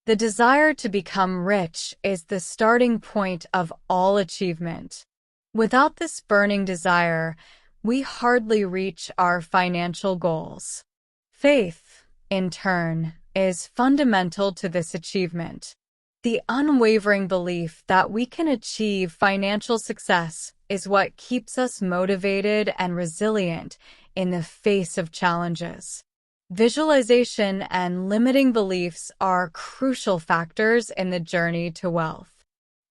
The desire to become rich is the starting point of all achievement. Without this burning desire, we hardly reach our financial goals. Faith, in turn, is fundamental to this achievement. The unwavering belief that we can achieve financial success is what keeps us motivated and resilient in the face of challenges. Visualization and limiting beliefs are crucial factors in the journey to wealth.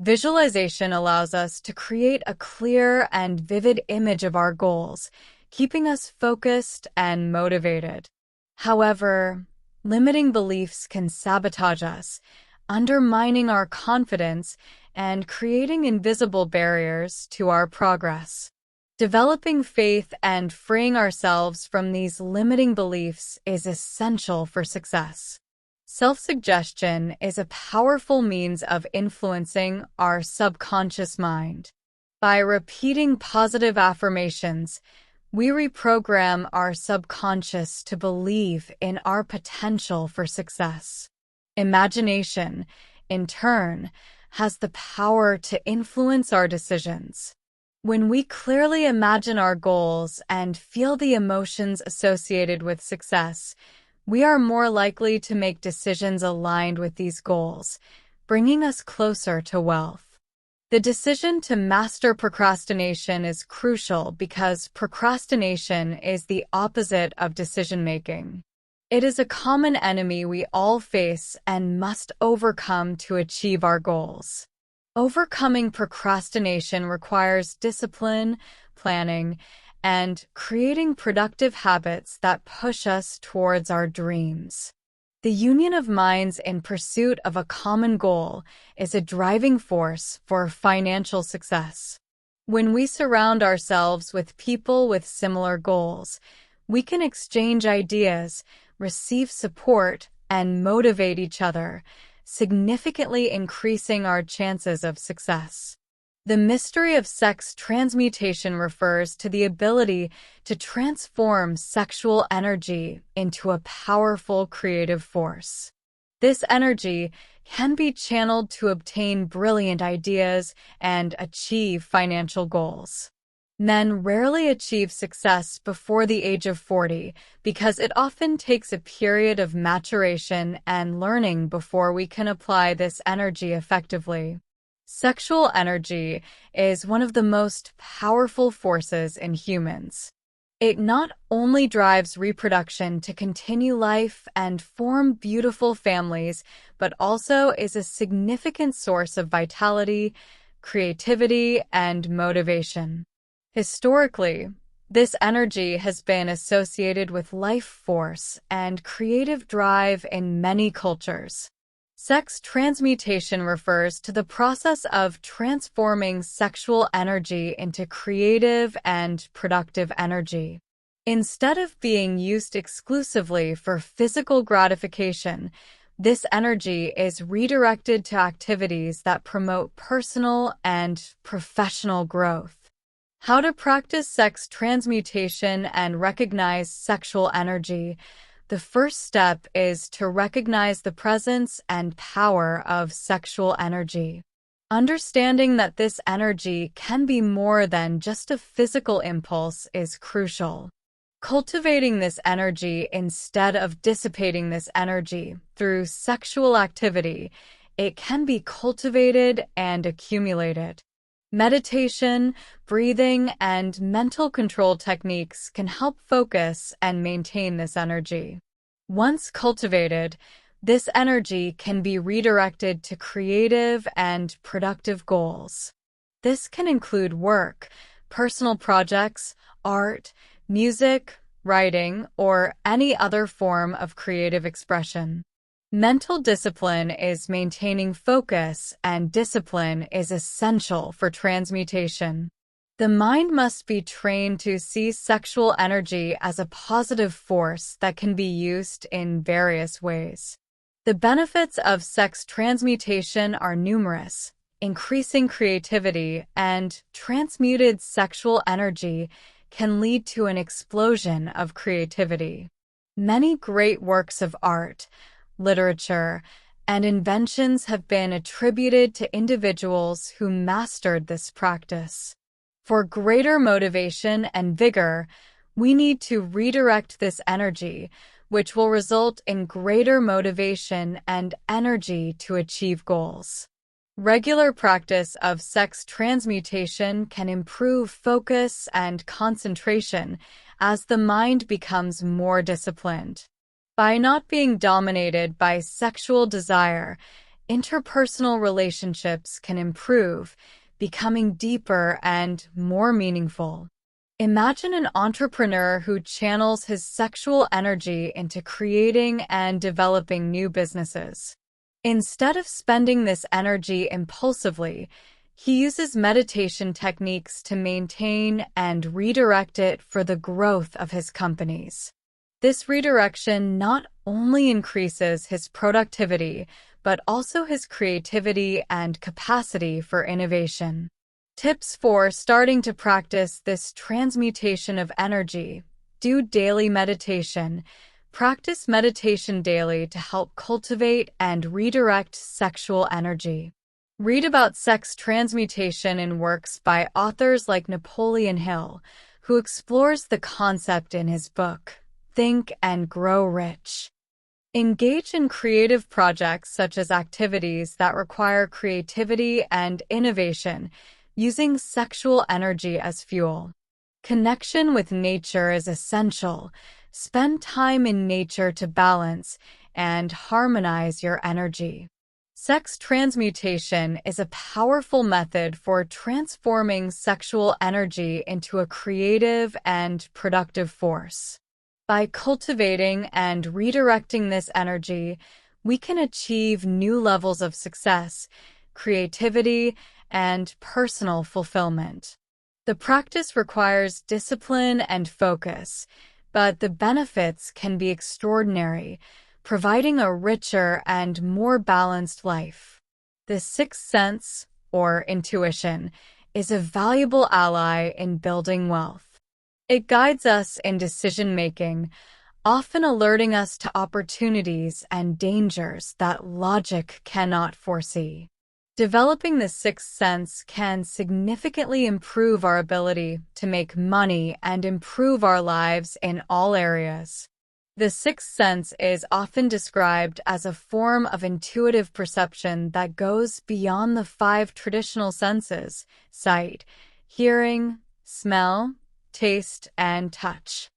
Visualization allows us to create a clear and vivid image of our goals, keeping us focused and motivated. However, limiting beliefs can sabotage us, undermining our confidence and creating invisible barriers to our progress. Developing faith and freeing ourselves from these limiting beliefs is essential for success. Self-suggestion is a powerful means of influencing our subconscious mind. By repeating positive affirmations, we reprogram our subconscious to believe in our potential for success. Imagination, in turn, has the power to influence our decisions. When we clearly imagine our goals and feel the emotions associated with success, we are more likely to make decisions aligned with these goals, bringing us closer to wealth. The decision to master procrastination is crucial because procrastination is the opposite of decision-making. It is a common enemy we all face and must overcome to achieve our goals. Overcoming procrastination requires discipline, planning, and creating productive habits that push us towards our dreams. The union of minds in pursuit of a common goal is a driving force for financial success. When we surround ourselves with people with similar goals, we can exchange ideas, receive support, and motivate each other, significantly increasing our chances of success. The mystery of sex transmutation refers to the ability to transform sexual energy into a powerful creative force. This energy can be channeled to obtain brilliant ideas and achieve financial goals. Men rarely achieve success before the age of 40 because it often takes a period of maturation and learning before we can apply this energy effectively. Sexual energy is one of the most powerful forces in humans. It not only drives reproduction to continue life and form beautiful families, but also is a significant source of vitality, creativity, and motivation. Historically, this energy has been associated with life force and creative drive in many cultures. Sex transmutation refers to the process of transforming sexual energy into creative and productive energy. Instead of being used exclusively for physical gratification, this energy is redirected to activities that promote personal and professional growth. How to practice sex transmutation and recognize sexual energy. The first step is to recognize the presence and power of sexual energy. Understanding that this energy can be more than just a physical impulse is crucial. Cultivating this energy instead of dissipating this energy through sexual activity, it can be cultivated and accumulated. Meditation, breathing, and mental control techniques can help focus and maintain this energy. Once cultivated, this energy can be redirected to creative and productive goals. This can include work, personal projects, art, music, writing, or any other form of creative expression. Mental discipline is maintaining focus, and discipline is essential for transmutation. The mind must be trained to see sexual energy as a positive force that can be used in various ways. The benefits of sex transmutation are numerous. Increasing creativity and transmuted sexual energy can lead to an explosion of creativity. Many great works of art, literature, and inventions have been attributed to individuals who mastered this practice. For greater motivation and vigor, we need to redirect this energy, which will result in greater motivation and energy to achieve goals. Regular practice of sex transmutation can improve focus and concentration as the mind becomes more disciplined. By not being dominated by sexual desire, interpersonal relationships can improve, becoming deeper and more meaningful. Imagine an entrepreneur who channels his sexual energy into creating and developing new businesses. Instead of spending this energy impulsively, he uses meditation techniques to maintain and redirect it for the growth of his companies. This redirection not only increases his productivity, but also his creativity and capacity for innovation. Tips for starting to practice this transmutation of energy. Do daily meditation. Practice meditation daily to help cultivate and redirect sexual energy. Read about sex transmutation in works by authors like Napoleon Hill, who explores the concept in his book, Think and Grow Rich. Engage in creative projects such as activities that require creativity and innovation, using sexual energy as fuel. Connection with nature is essential. Spend time in nature to balance and harmonize your energy. Sex transmutation is a powerful method for transforming sexual energy into a creative and productive force. By cultivating and redirecting this energy, we can achieve new levels of success, creativity, and personal fulfillment. The practice requires discipline and focus, but the benefits can be extraordinary, providing a richer and more balanced life. The sixth sense, or intuition, is a valuable ally in building wealth. It guides us in decision-making, often alerting us to opportunities and dangers that logic cannot foresee. Developing the sixth sense can significantly improve our ability to make money and improve our lives in all areas. The sixth sense is often described as a form of intuitive perception that goes beyond the five traditional senses: sight, hearing, smell, taste, and touch.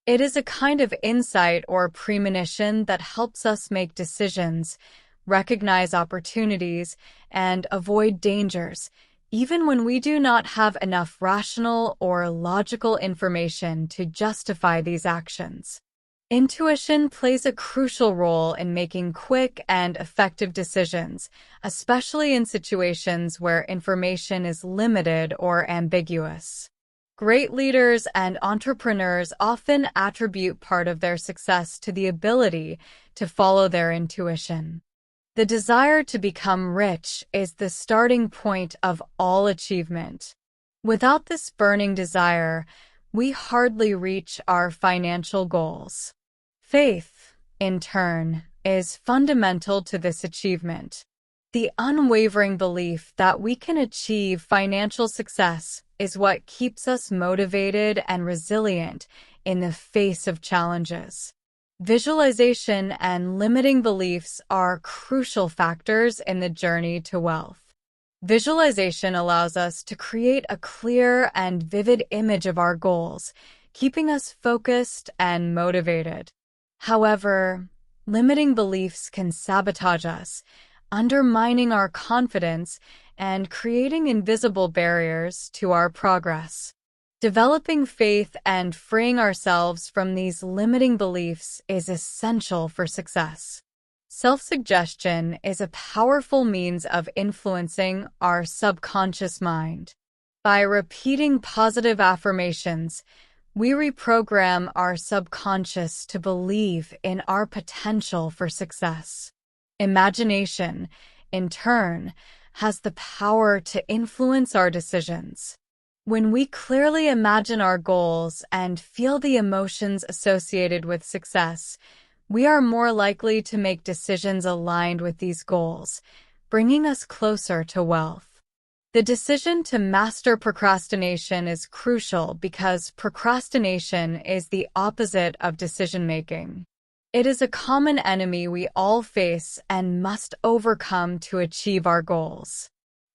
It is a kind of insight or premonition that helps us make decisions, recognize opportunities, and avoid dangers, even when we do not have enough rational or logical information to justify these actions. Intuition plays a crucial role in making quick and effective decisions, especially in situations where information is limited or ambiguous. Great leaders and entrepreneurs often attribute part of their success to the ability to follow their intuition. The desire to become rich is the starting point of all achievement. Without this burning desire, we hardly reach our financial goals. Faith, in turn, is fundamental to this achievement. The unwavering belief that we can achieve financial success is what keeps us motivated and resilient in the face of challenges. Visualization and limiting beliefs are crucial factors in the journey to wealth. Visualization allows us to create a clear and vivid image of our goals, keeping us focused and motivated. However, limiting beliefs can sabotage us, undermining our confidence and creating invisible barriers to our progress. Developing faith and freeing ourselves from these limiting beliefs is essential for success. Self-suggestion is a powerful means of influencing our subconscious mind. By repeating positive affirmations, we reprogram our subconscious to believe in our potential for success. Imagination, in turn, has the power to influence our decisions. When we clearly imagine our goals and feel the emotions associated with success, we are more likely to make decisions aligned with these goals, bringing us closer to wealth. The decision to master procrastination is crucial because procrastination is the opposite of decision-making. It is a common enemy we all face and must overcome to achieve our goals.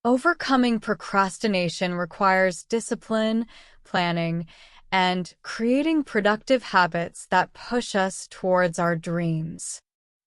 Overcoming procrastination requires discipline, planning, and creating productive habits that push us towards our dreams.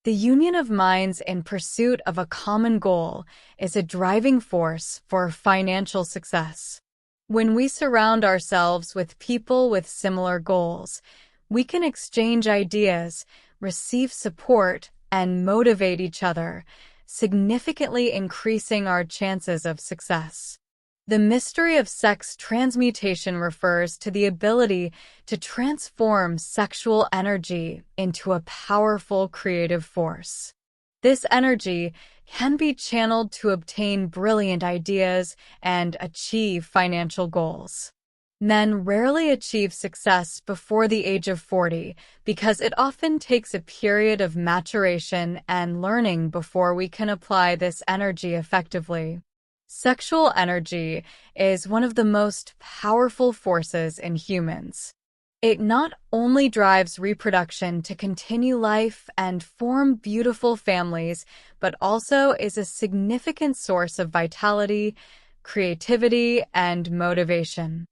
The union of minds in pursuit of a common goal is a driving force for financial success. When we surround ourselves with people with similar goals, we can exchange ideas, receive support, and motivate each other, significantly increasing our chances of success. The mystery of sex transmutation refers to the ability to transform sexual energy into a powerful creative force. This energy can be channeled to obtain brilliant ideas and achieve financial goals. Men rarely achieve success before the age of 40 because it often takes a period of maturation and learning before we can apply this energy effectively. Sexual energy is one of the most powerful forces in humans. It not only drives reproduction to continue life and form beautiful families, but also is a significant source of vitality, creativity, and motivation.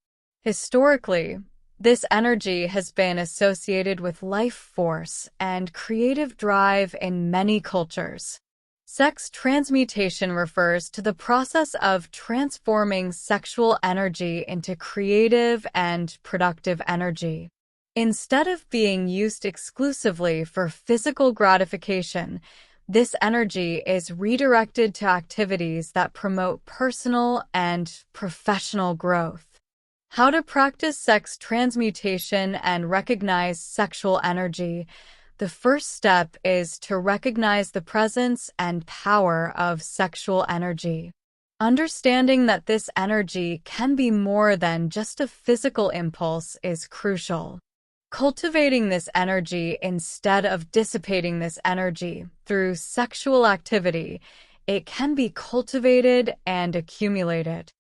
Historically, this energy has been associated with life force and creative drive in many cultures. Sex transmutation refers to the process of transforming sexual energy into creative and productive energy. Instead of being used exclusively for physical gratification, this energy is redirected to activities that promote personal and professional growth. How to practice sex transmutation and recognize sexual energy. The first step is to recognize the presence and power of sexual energy. Understanding that this energy can be more than just a physical impulse is crucial. Cultivating this energy instead of dissipating this energy through sexual activity, it can be cultivated and accumulated.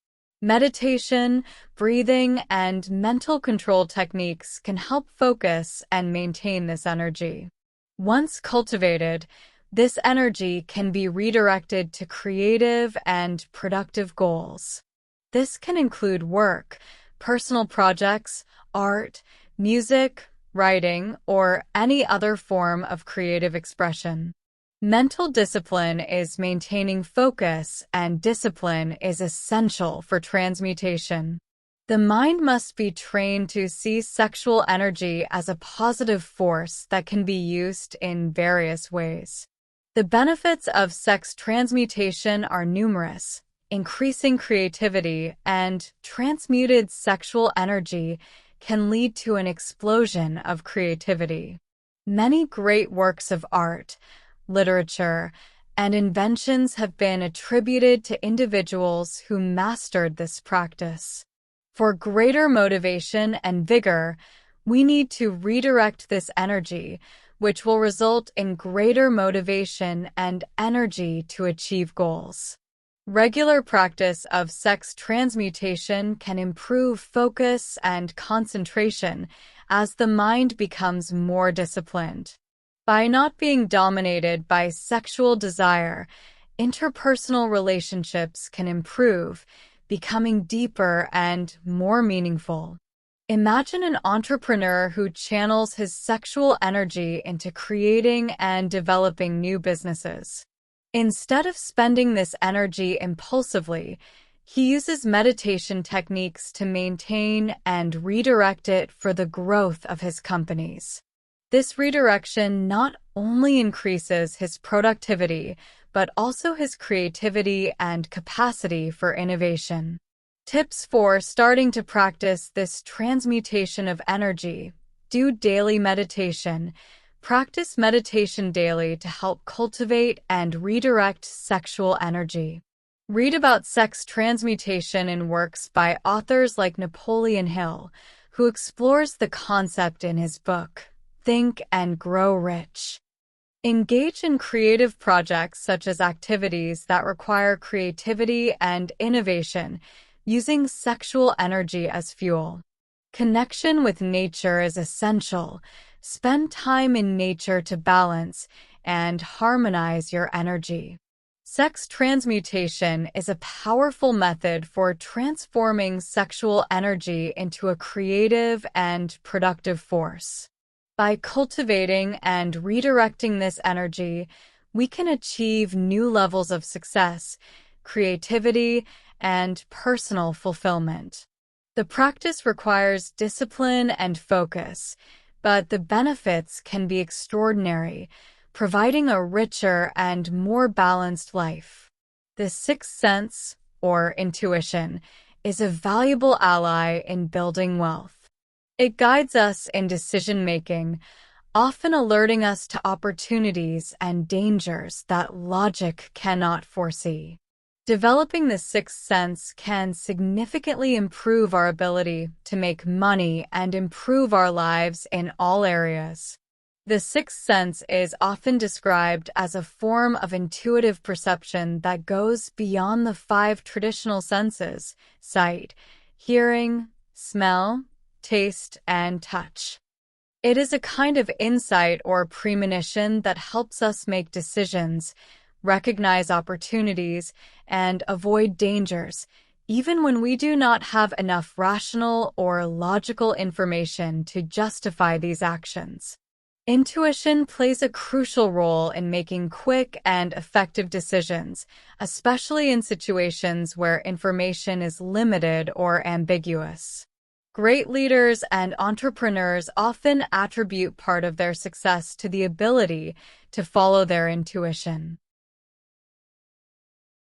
Meditation, breathing, and mental control techniques can help focus and maintain this energy. Once cultivated, this energy can be redirected to creative and productive goals. This can include work, personal projects, art, music, writing, or any other form of creative expression. Mental discipline is maintaining focus, and discipline is essential for transmutation. The mind must be trained to see sexual energy as a positive force that can be used in various ways. The benefits of sex transmutation are numerous. Increasing creativity and transmuted sexual energy can lead to an explosion of creativity. Many great works of art, literature, and inventions have been attributed to individuals who mastered this practice. For greater motivation and vigor, we need to redirect this energy, which will result in greater motivation and energy to achieve goals. Regular practice of sex transmutation can improve focus and concentration as the mind becomes more disciplined. By not being dominated by sexual desire, interpersonal relationships can improve, becoming deeper and more meaningful. Imagine an entrepreneur who channels his sexual energy into creating and developing new businesses. Instead of spending this energy impulsively, he uses meditation techniques to maintain and redirect it for the growth of his companies. This redirection not only increases his productivity, but also his creativity and capacity for innovation. Tips for starting to practice this transmutation of energy. Do daily meditation. Practice meditation daily to help cultivate and redirect sexual energy. Read about sex transmutation in works by authors like Napoleon Hill, who explores the concept in his book, Think and Grow Rich. Engage in creative projects such as activities that require creativity and innovation, using sexual energy as fuel. Connection with nature is essential. Spend time in nature to balance and harmonize your energy. Sex transmutation is a powerful method for transforming sexual energy into a creative and productive force. By cultivating and redirecting this energy, we can achieve new levels of success, creativity, and personal fulfillment. The practice requires discipline and focus, but the benefits can be extraordinary, providing a richer and more balanced life. The sixth sense, or intuition, is a valuable ally in building wealth. It guides us in decision-making, often alerting us to opportunities and dangers that logic cannot foresee. Developing the sixth sense can significantly improve our ability to make money and improve our lives in all areas. The sixth sense is often described as a form of intuitive perception that goes beyond the five traditional senses: sight, hearing, smell, taste, and touch. It is a kind of insight or premonition that helps us make decisions, recognize opportunities, and avoid dangers, even when we do not have enough rational or logical information to justify these actions. Intuition plays a crucial role in making quick and effective decisions, especially in situations where information is limited or ambiguous. Great leaders and entrepreneurs often attribute part of their success to the ability to follow their intuition.